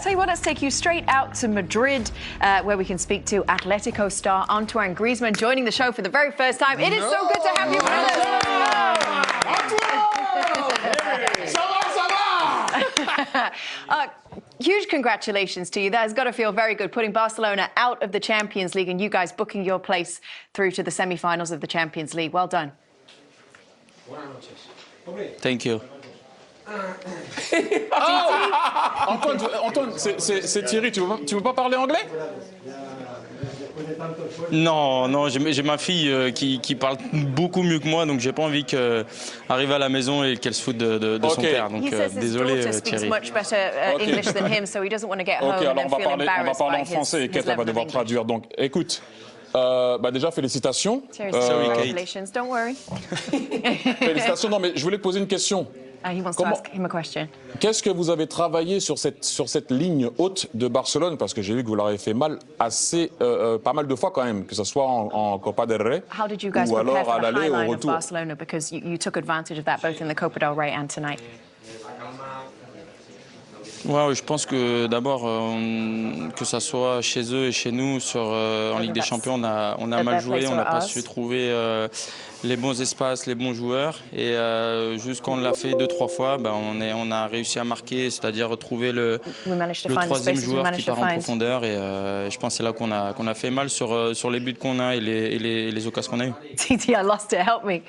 tell you what, let's take you straight out to Madrid, where we can speak to Atletico star Antoine Griezmann, joining the show for the very first time. It is so good to have you with us. Huge congratulations to you. That has got to feel very good, putting Barcelona out of the Champions League and you guys booking your place through to the semi-finals of the Champions League. Well done. Thank you. Antoine, c'est Thierry. Tu veux pas parler anglais? Non, j'ai ma fille qui parle beaucoup mieux que moi, donc j'ai pas envie qu'elle arrive à la maison et qu'elle se foute de son père. Donc désolé, Thierry. Ok, alors on va parler en français et Kate va devoir traduire. Donc écoute, déjà félicitations. Congratulations, don't worry. Félicitations. Non, mais je voulais te poser une question. He wants to ask him a question. Qu'est-ce que vous avez travaillé sur cette ligne haute de Barcelone? Parce que j'ai vu que vous leur avez fait mal pas mal de fois quand même, que ce soit en Copa del Rey ou alors à l'aller ou au retour. Barcelona, because you took advantage of that both in the Copa del Rey and tonight. Ouais, je pense que d'abord, que ça soit chez eux et chez nous, en Ligue des Champions, on a mal joué, on n'a pas su trouver les bons espaces, les bons joueurs. Et juste quand on l'a fait 2-3 fois, on a réussi à marquer, c'est-à-dire retrouver le troisième joueur qui part en profondeur. Et je pense que c'est là qu'on a fait mal sur les buts qu'on a et les occasions qu'on a eues. Titi, I lost it. Help me.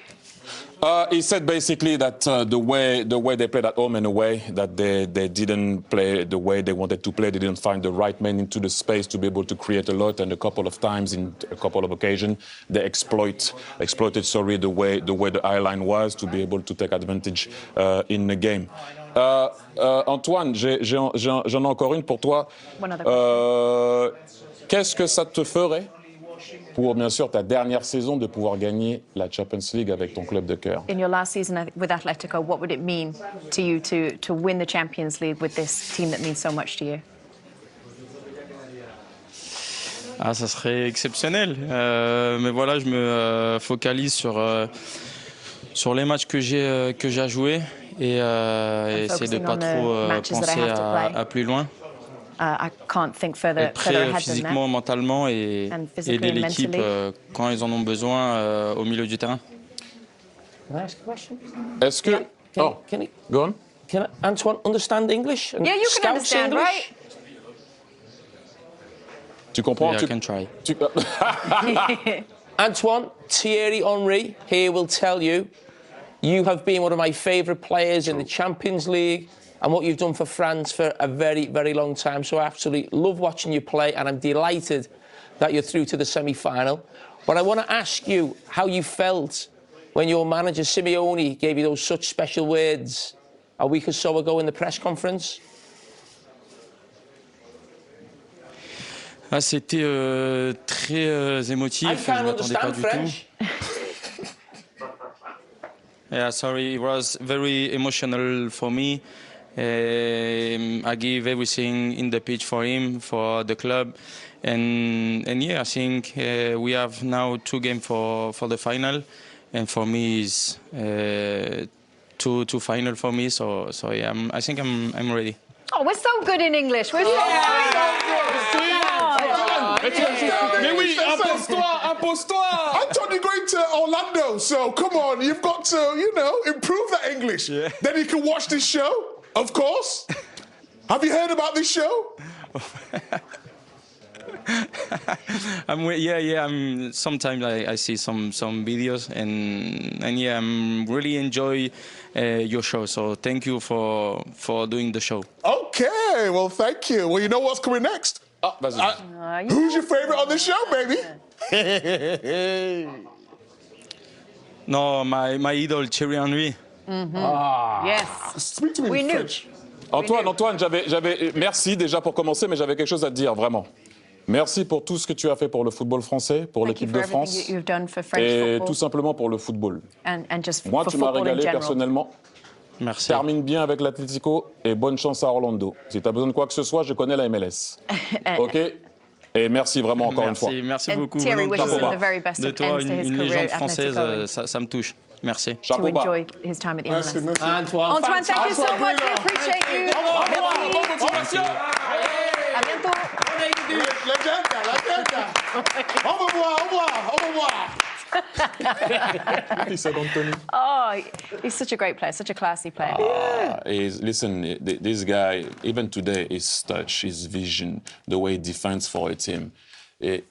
He said basically that the way they played at home and away, that they didn't play the way they wanted to play. They didn't find the right man into the space to be able to create a lot. And a couple of times, in a couple of occasions, they exploited the way the eye line was to be able to take advantage in the game. Antoine, j'en ai encore une pour toi. Qu'est-ce que ça te ferait pour, bien sûr, ta dernière saison, de pouvoir gagner la Champions League avec ton club de cœur? In your last season with Atletico, what would it mean to you to win the Champions League with this team that means so much to you? Ça serait exceptionnel. Mais voilà, je me focalise sur les matchs que j'ai à jouer et essayer de pas trop penser à plus loin. I can't think further ahead physiquement, mentalement et aider l'équipe quand ils en ont besoin au milieu du terrain. Can I ask a question? Est-ce que... Go on. Can Antoine understand English? Yeah, you can understand, English? right? Tu comprends? Yeah, I can try. Antoine, Thierry Henry here will tell you, you have been one of my favourite players in the Champions League and what you've done for France for a very, very long time. So I absolutely love watching you play, and I'm delighted that you're through to the semi-final. But I want to ask you how you felt when your manager, Simeone, gave you those such special words a week or so ago in the press conference. C'était très émotif, je ne m'attendais pas du tout. Yeah, sorry, it was very emotional for me. I give everything in the pitch for him, for the club, and yeah, I think we have now 2 games for the final, and for me is two final for me. So yeah, I think I'm ready. Oh, we're so good in English. We're so good. Mais oui, impose-toi. Anthony going to Orlando, so come on, you've got to, improve that English. Yeah. Then you can watch this show, of course. Have you heard about this show? Sometimes I see some videos and yeah, I'm really enjoy your show. So thank you for doing the show. Okay, well thank you. Well, you know what's coming next? Who's your favorite on the show, baby? No, my idol, Thierry Henry. Yes. Speak to me in French. Antoine, merci déjà pour commencer, mais j'avais quelque chose à te dire, vraiment. Merci pour tout ce que tu as fait pour le football français, pour l'équipe de France, et tout simplement pour le football. Moi, tu m'as régalé personnellement. Merci. Termine bien avec l'Atletico et bonne chance à Orlando. Si tu as besoin de quoi que ce soit, je connais la MLS. OK? Et merci vraiment encore une fois. Merci beaucoup. Thierry wishes him the very best de toi, une légende française, ça me touche. Merci. to enjoy his time at the MLS. Antoine, Antoine, thank you so much. We appreciate you. À bientôt. Au revoir. He said Anthony. Oh, he's such a great player, such a classy player. Listen, this guy, even today, his touch, his vision, the way he defends for a team, is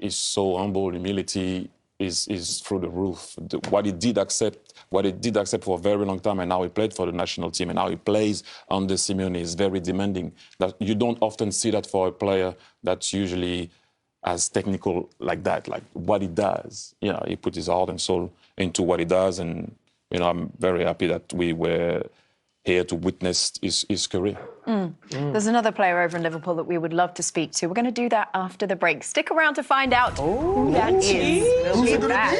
so humble. Humility is through the roof. What he did accept for a very long time, and now he played for the national team, and now he plays under Simeone, is very demanding. That you don't often see that for a player that's usually as technical like that, like what he does. He put his heart and soul into what he does, and I'm very happy that we were here to witness his career. There's another player over in Liverpool that we would love to speak to. We're going to do that after the break. Stick around to find out who that is. We'll be back.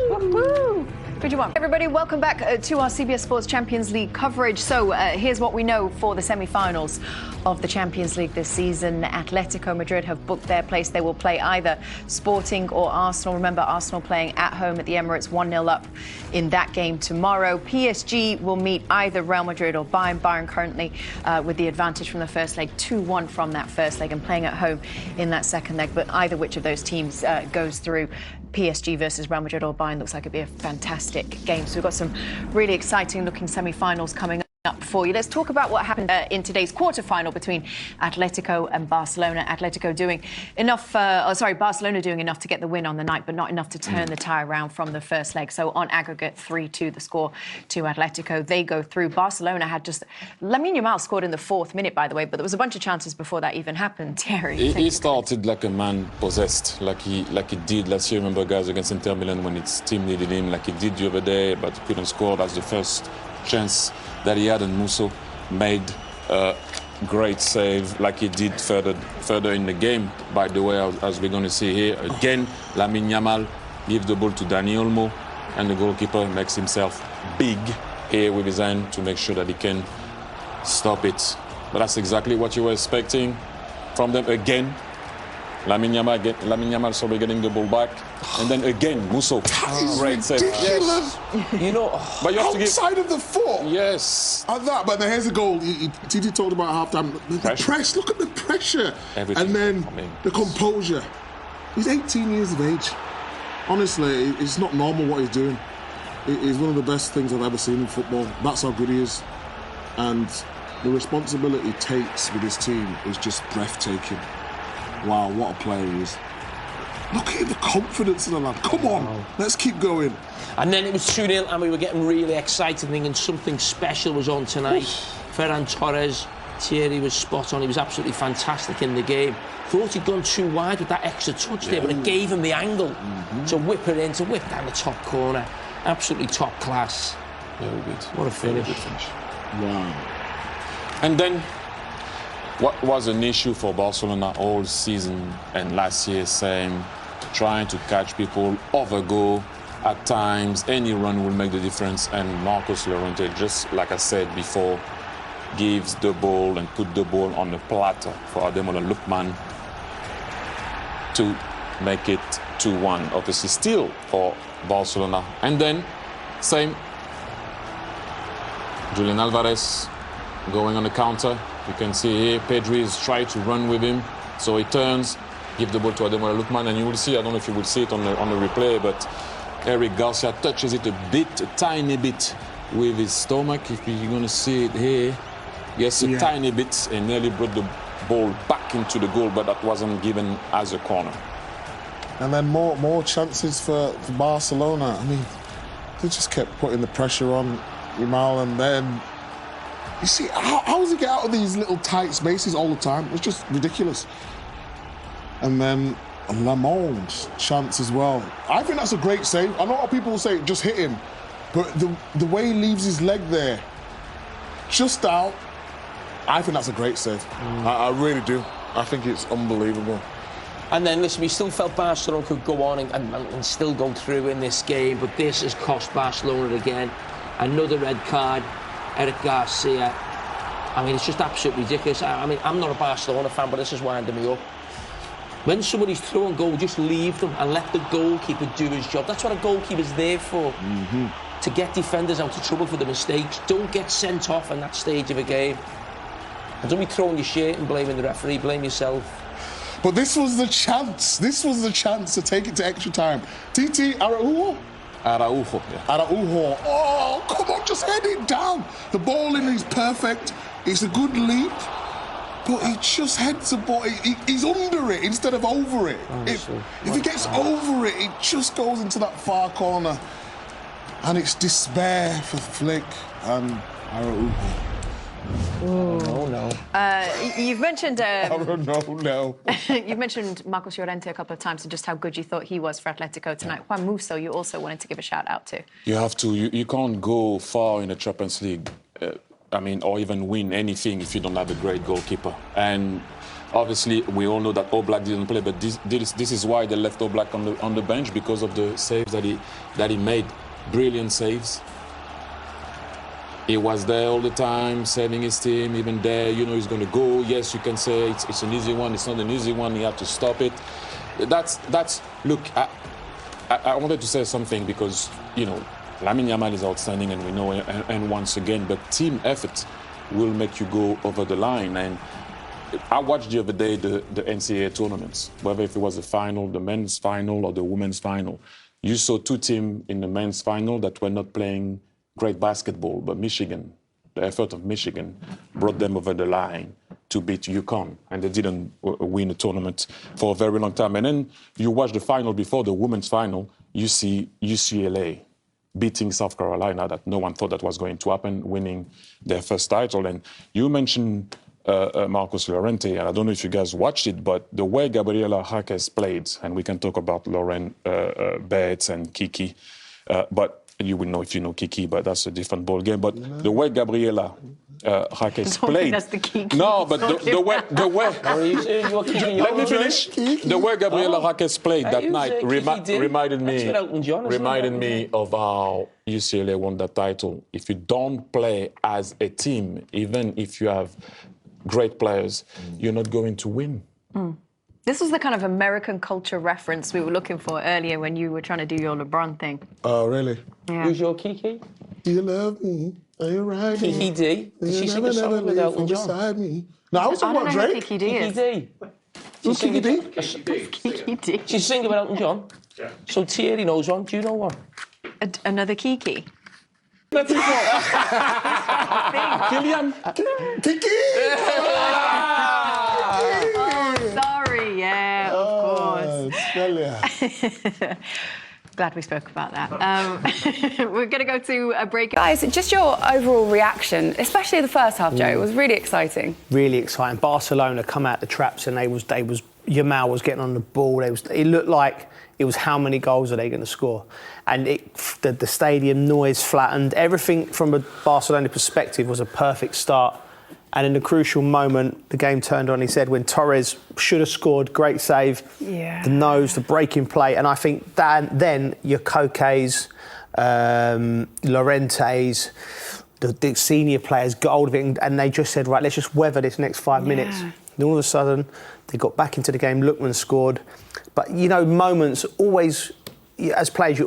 Woo-hoo. Who do you want? Everybody, welcome back to our CBS Sports Champions League coverage. So here's what we know for the semi-finals of the Champions League this season. Atletico Madrid have booked their place. They will play either Sporting or Arsenal. Remember, Arsenal playing at home at the Emirates, 1-0 up in that game tomorrow. PSG will meet either Real Madrid or Bayern. Bayern currently with the advantage from the first leg, 2-1 from that first leg, and playing at home in that second leg. But either which of those teams goes through, PSG versus Real Madrid or Bayern, looks like it'd be a fantastic game. So we've got some really exciting looking semi-finals coming up for you. Let's talk about what happened in today's quarter-final between Atletico and Barcelona. Atletico doing enough, Barcelona doing enough to get the win on the night, but not enough to turn the tie around from the first leg. So on aggregate, 3-2 the score to Atletico. They go through. Barcelona had just... Lamine Yamal scored in the 4th minute, by the way, but there was a bunch of chances before that even happened. Thierry. He started like a man possessed, like he did last year. Remember, guys, against Inter Milan when his team needed him, like he did the other day, but couldn't score. That's the first chance that he had, and Musso made a great save like he did further in the game, by the way, as we're going to see here. Again, Lamine Yamal gives the ball to Dani Olmo, and the goalkeeper makes himself big here with his hand to make sure that he can stop it. But that's exactly what you were expecting from them. Again, Lamine Yamal sorry, getting the ball back. And then again, Musso. Great save. Ridiculous. Yes. But you have outside of the foot. Yes. At that, but then here's a goal. Titi talked about half-time. The press, look at the pressure. Everything. And then the composure. He's 18 years of age. Honestly, it's not normal what he's doing. It's one of the best things I've ever seen in football. That's how good he is. And the responsibility he takes with his team is just breathtaking. Wow, what a player he is. Look at the confidence in the lad. Come on, let's keep going. And then it was 2-0 and we were getting really excited, thinking something special was on tonight. Ferran Torres, Thierry was spot on. He was absolutely fantastic in the game. Thought he'd gone too wide with that extra touch there, but it gave him the angle to whip it in, to whip down the top corner. Absolutely top class. Very good. What a finish. Very good finish. Wow. And then, what was an issue for Barcelona all season and last year, same, trying to catch people, overgo at times, any run will make the difference, and Marcos Llorente, just like I said before, gives the ball and put the ball on the platter for Ademola Lookman to make it 2-1, obviously still for Barcelona. And then, same, Julian Alvarez going on the counter. You can see here, Pedri is trying to run with him. So he turns, give the ball to Ademola Lookman, and you will see, I don't know if you will see it on the replay, but Eric Garcia touches it a tiny bit with his stomach. If you're going to see it here, yes, a tiny bit, and nearly brought the ball back into the goal, but that wasn't given as a corner. And then more chances for Barcelona. I mean, they just kept putting the pressure on Yamal, and then you see, how does he get out of these little tight spaces all the time? It's just ridiculous. And then Lamon's chance as well. I think that's a great save. I know a lot of people will say just hit him, but the way he leaves his leg there, just out, I think that's a great save. I really do. I think it's unbelievable. And then, listen, we still felt Barcelona could go on and still go through in this game, but this has cost Barcelona again. Another red card. Eric Garcia. I mean, it's just absolutely ridiculous. I mean, I'm not a Barcelona fan, but this is winding me up. When somebody's through on goal, just leave them and let the goalkeeper do his job. That's what a goalkeeper's there for. To get defenders out of trouble for the mistakes. Don't get sent off in that stage of a game. And don't be throwing your shirt and blaming the referee, blame yourself. But this was the chance. This was the chance to take it to extra time. Araujo. Oh, come on, just head it down. The ball in is perfect. It's a good leap. But he just heads the ball. He's under it instead of over it. If he gets over it, it just goes into that far corner. And it's despair for Flick and Araujo. No. You've mentioned... No. You've mentioned Marcos Llorente a couple of times and just how good you thought he was for Atletico tonight. Juan Musso, you also wanted to give a shout-out to. You have to. You can't go far in the Champions League, or even win anything if you don't have a great goalkeeper. And obviously, we all know that Oblak didn't play, but this is why they left Oblak on the bench, because of the saves that he made. Brilliant saves. He was there all the time, saving his team, even there, he's going to go. Yes, you can say it's an easy one. It's not an easy one. He had to stop it. Look, I wanted to say something because, Lamine Yamal is outstanding and we know, and once again, but team effort will make you go over the line. And I watched the other day the NCAA tournaments, whether if it was the final, the men's final or the women's final. You saw two teams in the men's final that were not playing great basketball, but Michigan, the effort of Michigan brought them over the line to beat UConn, and they didn't win a tournament for a very long time. And then you watch the final before the women's final, you see UCLA beating South Carolina that no one thought that was going to happen, winning their first title. And you mentioned Marcos Llorente, and I don't know if you guys watched it, but the way Gabriela Jaquez played, and we can talk about Lauren Bates and Kiki, but you will know if you know Kiki, but that's a different ball game. But the way Gabriela Jaquez played, that's the Kiki. No, but the way. Let me finish. The way Gabriela Jaquez played that night reminded me of how UCLA won that title. If you don't play as a team, even if you have great players, you're not going to win. This was the kind of American culture reference we were looking for earlier when you were trying to do your LeBron thing. Oh, really? Yeah. Who's your Kiki? Do you love me? Are you right? Kiki D. Did she sing a song with Elton John? No, I was talking about Drake. Kiki D is. Kiki D. Who's Kiki D? Kiki D. She's singing about Elton John? Yeah. So Thierry knows one. Do you know one? Another Kiki. Kylian. Kiki! Sorry, yeah, of course. Australia. Glad we spoke about that. We're going to go to a break. Guys, just your overall reaction, especially the first half, Joe, it was really exciting. Really exciting. Barcelona come out the traps and Yamal was getting on the ball. It looked like it was how many goals are they going to score? And the stadium noise flattened. Everything from a Barcelona perspective was a perfect start. And in the crucial moment, the game turned on. He said when Torres should have scored, great save. Yeah. The nose, the breaking play. And I think that then your Coquets, Llorentes, the senior players got hold of it and they just said, right, let's just weather this next 5 minutes. And all of a sudden, they got back into the game. Lookman scored. But, moments always... As players,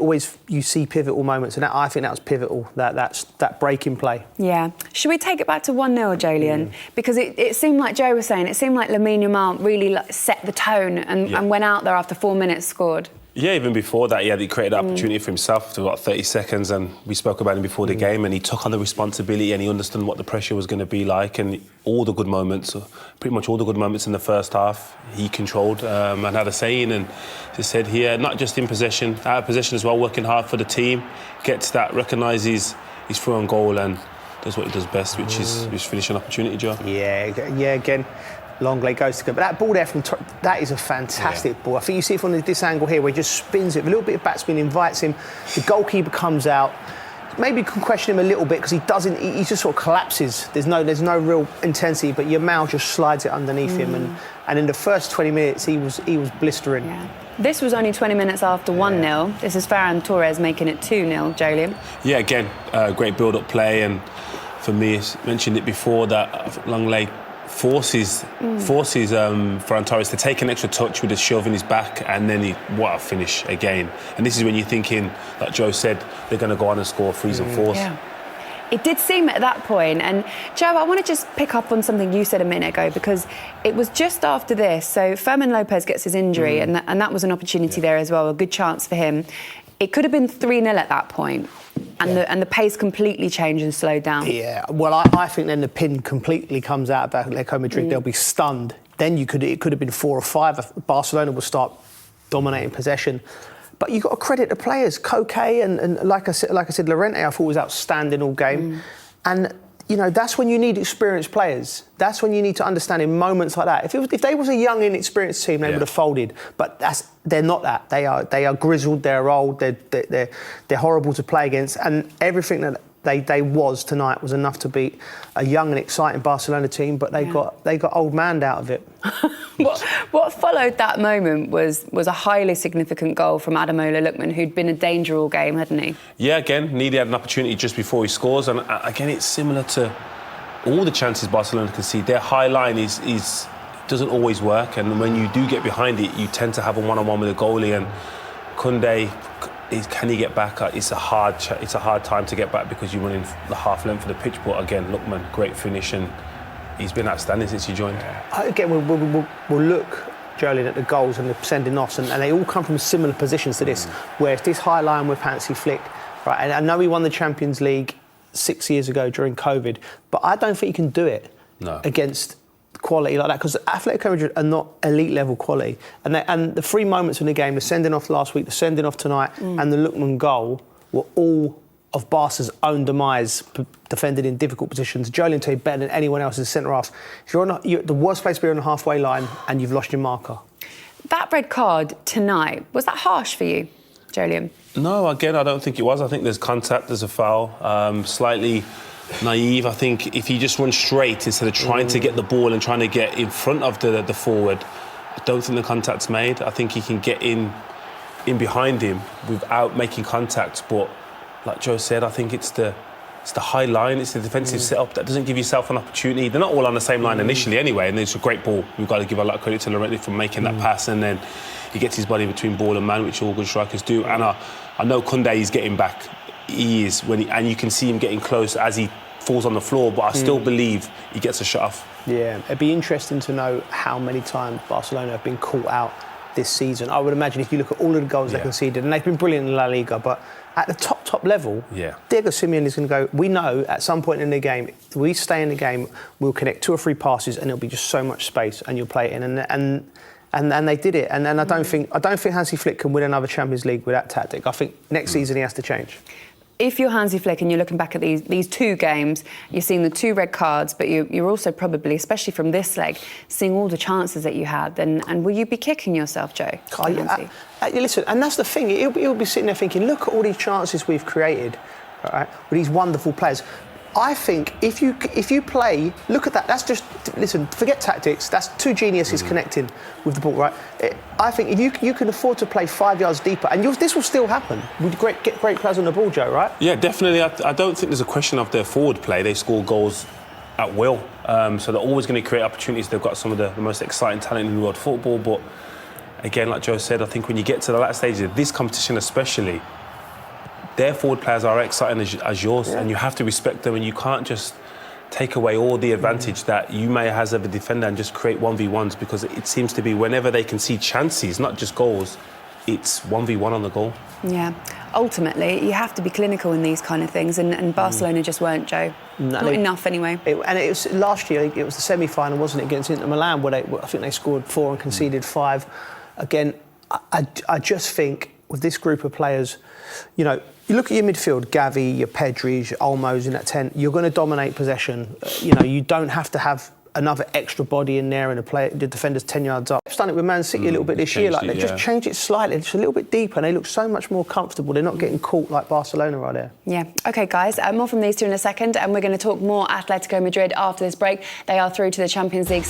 you see pivotal moments, and I think that was pivotal. That breaking play. Yeah. Should we take it back to 1-0, Jolien? Because it seemed like Joe was saying, it seemed like Lamine Yamal really set the tone and went out there after 4 minutes, scored. Yeah, even before that, he created an opportunity for himself after about 30 seconds, and we spoke about him before the game, and he took on the responsibility and he understood what the pressure was going to be like, and all the good moments, pretty much all the good moments in the first half, he controlled and had a saying, and he said here, not just in possession, out of possession as well, working hard for the team, gets that, recognises he's through on goal and does what he does best, which is finishing opportunity, Joe. Yeah, again. Longley goes to go. But that ball there that is a fantastic ball. I think you see it from this angle here where he just spins it. A little bit of backspin invites him. The goalkeeper comes out. Maybe you can question him a little bit because he just sort of collapses. There's no real intensity, but Yamal just slides it underneath him. And in the first 20 minutes, he was blistering. Yeah. This was only 20 mintes after 1-0. This is Ferran Torres making it 2-0, Jolien. Yeah, again, great build-up play. And for me, I mentioned it before that Longley forces Ferran Torres to take an extra touch with a shove in his back, and then what a finish again. And this is when you're thinking, like Joe said, they're going to go on and score threes and fours. Yeah. It did seem at that point, and Joe, I want to just pick up on something you said a minute ago, because it was just after this. So Fermin Lopez gets his injury, and that was an opportunity there as well, a good chance for him. It could have been 3-0 at that point, and the pace completely changed and slowed down. Yeah, well, I think then the pin completely comes out of Atletico Madrid. They'll be stunned. Then it could have been 4 or 5. Barcelona will start dominating possession. But you've got to credit the players. Koke and like I said, Llorente, I thought was outstanding all game. And, you know, that's when you need experienced players. That's when you need to understand in moments like that. If they was a young, inexperienced team, they would have folded. But they're not that. They are grizzled, they're old, they're horrible to play against. And everything that they was tonight was enough to beat a young and exciting Barcelona team, but they got old man out of it. What followed that moment was a highly significant goal from Ademola Lookman, who'd been a danger all game, hadn't he? Yeah, again, Needy had an opportunity just before he scores, and again, it's similar to all the chances Barcelona can see. Their high line doesn't always work, and when you do get behind it, you tend to have a one-on-one with a goalie, and Koundé, can he get back? It's a hard time to get back because you're running the half length of the pitch. But again, Lookman, great finish, and he's been outstanding since he joined. Again, we'll look, Jolien, at the goals and the sending offs, and they all come from similar positions to this, where it's this high line with Hansi Flick, right? And I know he won the Champions League 6 years ago during COVID, but I don't think you can do it against quality like that, because Atletico Madrid are not elite level quality, and the 3 moments in the game, the sending off last week, the sending off tonight, and the Lookman goal were all of Barca's own demise, defended in difficult positions. Jolien tell you better than anyone else in the centre half. If you're the worst place to be on the halfway line and you've lost your marker. That red card tonight, was that harsh for you, Jolien? No, again, I don't think it was. I think there's contact, there's a foul, slightly naive. I think if you just run straight instead of trying to get the ball and trying to get in front of the forward, I don't think the contact's made. I think he can get in behind him without making contact. But like Joe said, I think it's the high line, it's the defensive setup that doesn't give yourself an opportunity. They're not all on the same line initially anyway, and it's a great ball. We've got to give a lot of credit to Llorente for making that pass, and then he gets his body between ball and man, which all good strikers do. And I know Koundé is getting back. He is, and you can see him getting close as he falls on the floor, but I still believe he gets a shot off. Yeah, it'd be interesting to know how many times Barcelona have been caught out this season. I would imagine if you look at all of the goals they conceded, and they've been brilliant in La Liga, but at the top level, Diego Simeone is going to go, we know at some point in the game, if we stay in the game, we'll connect 2 or 3 passes and there'll be just so much space and you'll play it in. And they did it. And I don't think Hansi Flick can win another Champions League with that tactic. I think next season he has to change. If you're Hansi Flick and you're looking back at these 2 games, you're seeing the 2 red cards, but you're also probably, especially from this leg, seeing all the chances that you had. And will you be kicking yourself, Joe? Listen, and that's the thing. He'll be sitting there thinking, look at all these chances we've created, right, with these wonderful players. I think if you play, look at that. That's just, listen, forget tactics. That's 2 geniuses connecting with the ball, right? I think if you can afford to play 5 yards deeper, and this will still happen. We get great players on the ball, Joe, right? Yeah, definitely. I don't think there's a question of their forward play. They score goals at will, so they're always going to create opportunities. They've got some of the most exciting talent in world football, but again, like Joe said, I think when you get to the latter stages of this competition, especially, their forward players are exciting as yours, and you have to respect them, and you can't just take away all the advantage that you may have as a defender and just create 1v1s, because it seems to be whenever they can see chances, not just goals, it's 1v1 on the goal. Yeah. Ultimately, you have to be clinical in these kind of things, and Barcelona just weren't, Joe. Not enough, anyway. It was last year, it was the semi-final, wasn't it, against Inter Milan, where I think they scored 4 and conceded 5. Again, I just think with this group of players, you know, you look at your midfield, Gavi, your Pedri, your Olmos in that 10, you're going to dominate possession. You know, you don't have to have another extra body in there and the defender's 10 yards up. They've done it with Man City a little bit this year. Like, they just changed it slightly, just a little bit deeper, and they look so much more comfortable. They're not getting caught like Barcelona right there. Yeah. OK, guys, more from these 2 in a second, and we're going to talk more Atletico Madrid after this break. They are through to the Champions League